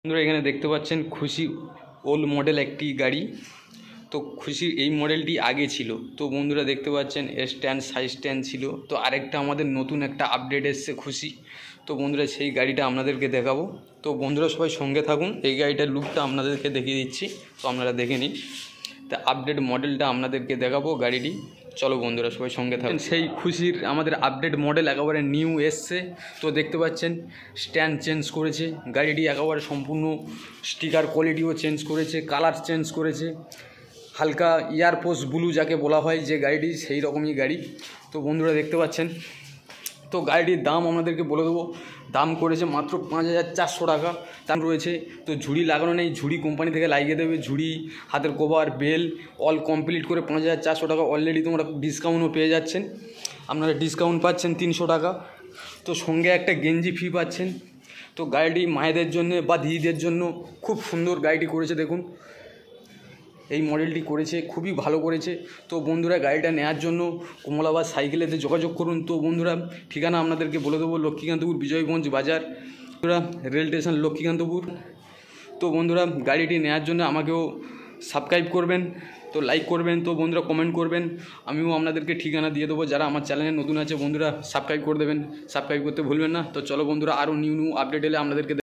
বন্ধুরা এখানে দেখতে পাচ্ছেন খুশি ওল্ড মডেল একটি গাড়ি। তো খুশির এই মডেলটি আগে ছিল। তো বন্ধুরা দেখতে পাচ্ছেন স্ট্যান্ড সাইড স্ট্যান্ড ছিল। তো আরেকটা আমাদের নতুন একটা আপডেট এসছে খুশি। তো বন্ধুরা সেই গাড়িটা আপনাদেরকে দেখাবো। তো বন্ধুরা সবাই সঙ্গে থাকুন, এই গাড়িটার লুকটা আপনাদেরকে দেখিয়ে দিচ্ছি, তো আপনারা দেখে নিন। তা আপডেট মডেলটা আপনাদেরকে দেখাবো গাড়িটি। চলো বন্ধুরা সবাই সঙ্গে থাকুন। সেই খুশির আমাদের আপডেট মডেল একেবারে নিউ এসছে। তো দেখতে পাচ্ছেন স্ট্যান্ড চেঞ্জ করেছে, গাড়িটি একেবারে সম্পূর্ণ স্টিকার কোয়ালিটিও চেঞ্জ করেছে, কালার চেঞ্জ করেছে, হালকা এয়ারপোস্ট ব্লু যাকে বলা হয় যে গাড়িটি, সেই রকমই গাড়ি। তো বন্ধুরা দেখতে পাচ্ছেন, তো গাড়িটির দাম আপনাদেরকে বলে দেবো। দাম করেছে মাত্র 5,400 টাকা দাম রয়েছে। তো ঝুড়ি লাগানো নেই, ঝুড়ি কোম্পানি থেকে লাগিয়ে দেবে। ঝুড়ি, হাতের কভার, বেল অল কমপ্লিট করে 5,400 টাকা। অলরেডি তোমরা ডিসকাউন্টও পেয়ে যাচ্ছেন, আপনারা ডিসকাউন্ট পাচ্ছেন 300 টাকা। তো সঙ্গে একটা গেঞ্জি ফি পাচ্ছেন। তো গাড়িটি মায়েদের জন্য বা দিদিদের জন্য খুব সুন্দর গাড়িটি করেছে। দেখুন এই মডেলটি করেছে, খুবই ভালো করেছে। তো বন্ধুরা গাড়িটা নেওয়ার জন্য কমলাবাদ সাইকেলেতে যোগাযোগ করুন। তো বন্ধুরা ঠিকানা আপনাদেরকে বলে দেবো, লক্ষ্মীকান্তপুর বিজয়গঞ্জ বাজার, বন্ধুরা রেল স্টেশন লক্ষ্মীকান্তপুর। তো বন্ধুরা গাড়িটি নেওয়ার জন্য আমাকেও সাবস্ক্রাইব করবেন, তো লাইক করবেন, তো বন্ধুরা কমেন্ট করবেন, আমিও আপনাদেরকে ঠিকানা দিয়ে দেবো। যারা আমার চ্যানেলে নতুন আছে বন্ধুরা সাবস্ক্রাইব করে দেবেন, সাবস্ক্রাইব করতে ভুলবেন না। তো চলো বন্ধুরা আরও নিউ আপডেট এলে আপনাদেরকে